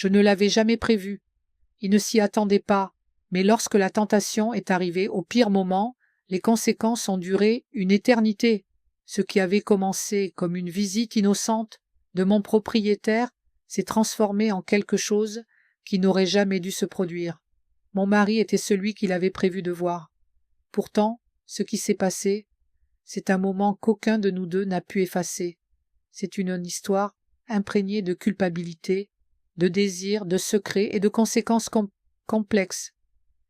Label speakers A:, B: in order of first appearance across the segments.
A: Je ne l'avais jamais prévu. Il ne s'y attendait pas, mais lorsque la tentation est arrivée au pire moment, les conséquences ont duré une éternité. Ce qui avait commencé comme une visite innocente de mon propriétaire s'est transformé en quelque chose qui n'aurait jamais dû se produire. Mon mari était celui qu'il avait prévu de voir. Pourtant, ce qui s'est passé, c'est un moment qu'aucun de nous deux n'a pu effacer. C'est une histoire imprégnée de culpabilité, de désir, de secrets et de conséquences complexes.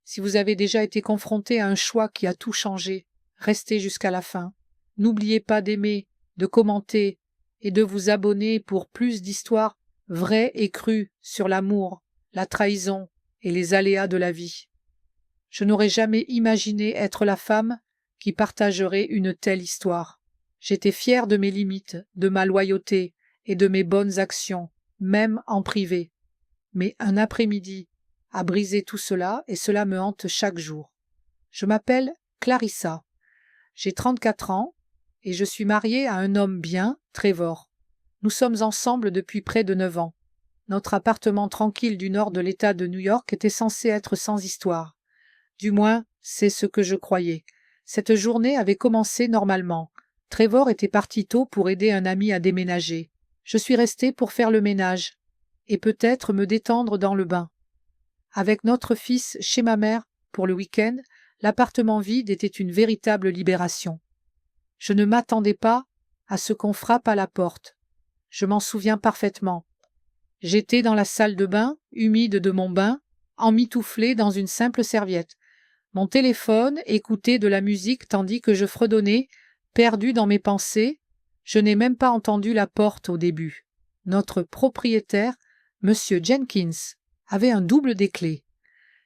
A: Si vous avez déjà été confronté à un choix qui a tout changé, restez jusqu'à la fin. N'oubliez pas d'aimer, de commenter et de vous abonner pour plus d'histoires vraies et crues sur l'amour, la trahison et les aléas de la vie. Je n'aurais jamais imaginé être la femme qui partagerait une telle histoire. J'étais fière de mes limites, de ma loyauté et de mes bonnes actions, même en privé. Mais un après-midi a brisé tout cela et cela me hante chaque jour. Je m'appelle Clarissa. J'ai 34 ans et je suis mariée à un homme bien, Trevor. Nous sommes ensemble depuis près de 9 ans. Notre appartement tranquille du nord de l'État de New York était censé être sans histoire. Du moins, c'est ce que je croyais. Cette journée avait commencé normalement. Trevor était parti tôt pour aider un ami à déménager. Je suis restée pour faire le ménage et peut-être me détendre dans le bain. Avec notre fils chez ma mère pour le week-end, l'appartement vide était une véritable libération. Je ne m'attendais pas à ce qu'on frappe à la porte. Je m'en souviens parfaitement. J'étais dans la salle de bain, humide de mon bain, emmitouflée dans une simple serviette. Mon téléphone écoutait de la musique tandis que je fredonnais, perdue dans mes pensées. Je n'ai même pas entendu la porte au début. Notre propriétaire, M. Jenkins, avait un double des clés.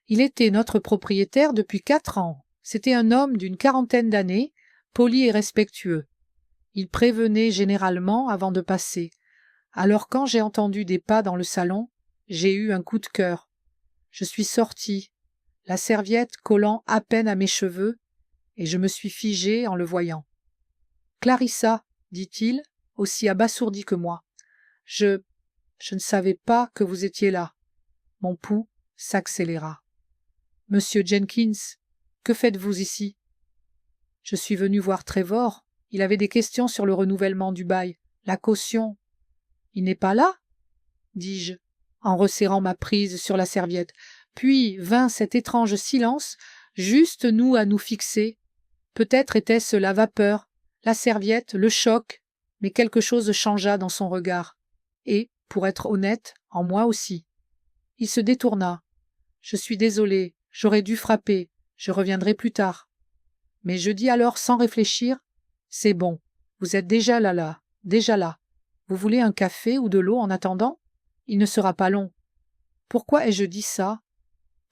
A: Il était notre propriétaire depuis 4 ans. C'était un homme d'une 40aine d'années, poli et respectueux. Il prévenait généralement avant de passer. Alors quand j'ai entendu des pas dans le salon, j'ai eu un coup de cœur. Je suis sortie, la serviette collant à peine à mes cheveux, et je me suis figée en le voyant. « Clarissa, dit-il, aussi abasourdi que moi. Je ne savais pas que vous étiez là. » Mon pouls s'accéléra. « Monsieur Jenkins, que faites-vous ici ?» Je suis venu voir Trevor. Il avait des questions sur le renouvellement du bail, la caution. « Il n'est pas là ?» dis-je, en resserrant ma prise sur la serviette. Puis vint cet étrange silence, juste nous à nous fixer. Peut-être était-ce la vapeur, la serviette, le choc, mais quelque chose changea dans son regard. Et, pour être honnête, en moi aussi. Il se détourna. « Je suis désolé, j'aurais dû frapper, je reviendrai plus tard. » Mais je dis alors sans réfléchir, « C'est bon, vous êtes déjà là. Vous voulez un café ou de l'eau en attendant ? Il ne sera pas long. » Pourquoi ai-je dit ça ?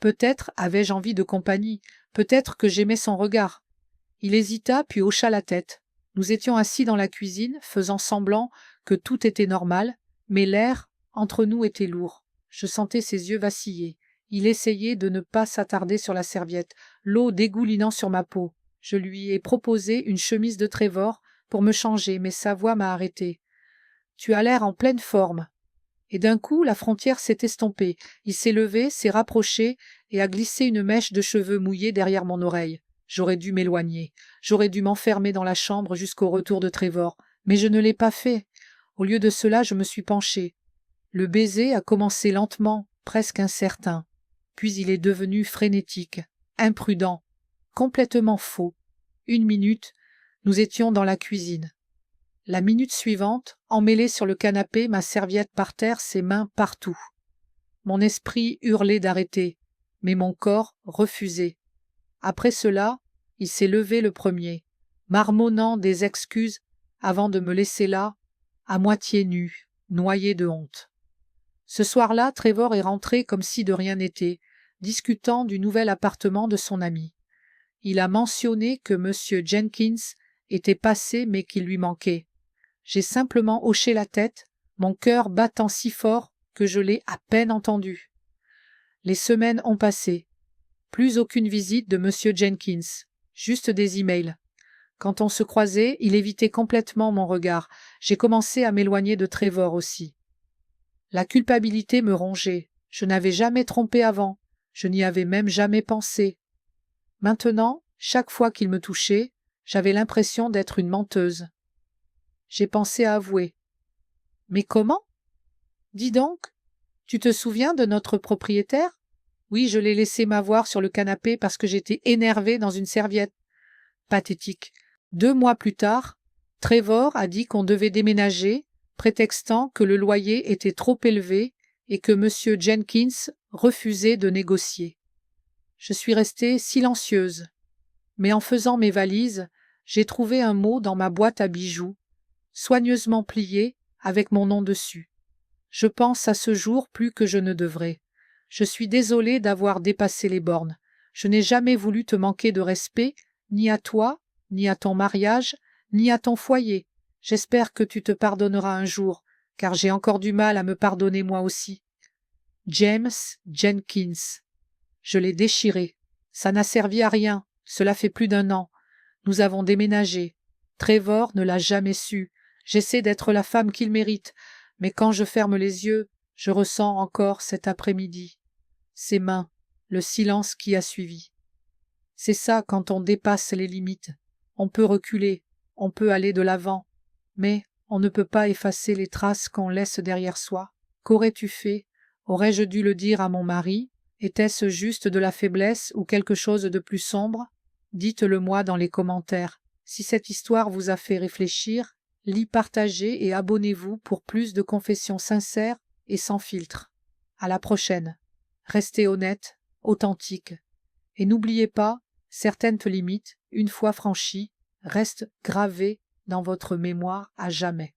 A: Peut-être avais-je envie de compagnie, peut-être que j'aimais son regard. Il hésita puis hocha la tête. Nous étions assis dans la cuisine, faisant semblant que tout était normal, mais l'air entre nous était lourd. Je sentais ses yeux vaciller. Il essayait de ne pas s'attarder sur la serviette, l'eau dégoulinant sur ma peau. Je lui ai proposé une chemise de Trevor pour me changer, mais sa voix m'a arrêté. « Tu as l'air en pleine forme. » Et d'un coup, la frontière s'est estompée. Il s'est levé, s'est rapproché et a glissé une mèche de cheveux mouillés derrière mon oreille. J'aurais dû m'éloigner. J'aurais dû m'enfermer dans la chambre jusqu'au retour de Trevor. Mais je ne l'ai pas fait. Au lieu de cela, je me suis penchée. Le baiser a commencé lentement, presque incertain. Puis il est devenu frénétique, imprudent, complètement faux. 1 minute, nous étions dans la cuisine. La minute suivante, emmêlée sur le canapé, ma serviette par terre, ses mains partout. Mon esprit hurlait d'arrêter, mais mon corps refusait. Après cela, il s'est levé le premier, marmonnant des excuses avant de me laisser là, à moitié nue, noyée de honte. Ce soir-là, Trevor est rentré comme si de rien n'était, discutant du nouvel appartement de son ami. Il a mentionné que M. Jenkins était passé mais qu'il lui manquait. J'ai simplement hoché la tête, mon cœur battant si fort que je l'ai à peine entendu. Les semaines ont passé. Plus aucune visite de M. Jenkins, juste des emails. Quand on se croisait, il évitait complètement mon regard. J'ai commencé à m'éloigner de Trevor aussi. La culpabilité me rongeait. Je n'avais jamais trompé avant. Je n'y avais même jamais pensé. Maintenant, chaque fois qu'il me touchait, j'avais l'impression d'être une menteuse. J'ai pensé à avouer. Mais comment? Dis donc, tu te souviens de notre propriétaire? Oui, je l'ai laissé m'avoir sur le canapé parce que j'étais énervée dans une serviette. Pathétique. 2 mois plus tard, Trevor a dit qu'on devait déménager, prétextant que le loyer était trop élevé et que M. Jenkins refusait de négocier. Je suis restée silencieuse. Mais en faisant mes valises, j'ai trouvé un mot dans ma boîte à bijoux, soigneusement plié, avec mon nom dessus. Je pense à ce jour plus que je ne devrais. Je suis désolée d'avoir dépassé les bornes. Je n'ai jamais voulu te manquer de respect, ni à toi, ni à ton mariage, ni à ton foyer. J'espère que tu te pardonneras un jour, car j'ai encore du mal à me pardonner moi aussi. James Jenkins. Je l'ai déchiré. Ça n'a servi à rien. Cela fait plus d'1 an. Nous avons déménagé. Trevor ne l'a jamais su. J'essaie d'être la femme qu'il mérite, mais quand je ferme les yeux, je ressens encore cet après-midi. Ses mains, le silence qui a suivi. C'est ça quand on dépasse les limites. On peut reculer, on peut aller de l'avant, mais on ne peut pas effacer les traces qu'on laisse derrière soi. Qu'aurais-tu fait? Aurais-je dû le dire à mon mari? Était-ce juste de la faiblesse ou quelque chose de plus sombre? Dites-le-moi dans les commentaires. Si cette histoire vous a fait réfléchir, partagez et abonnez-vous pour plus de confessions sincères et sans filtre. À la prochaine. Restez honnête, authentique. Et n'oubliez pas, certaines limites, une fois franchies, restent gravées dans votre mémoire à jamais.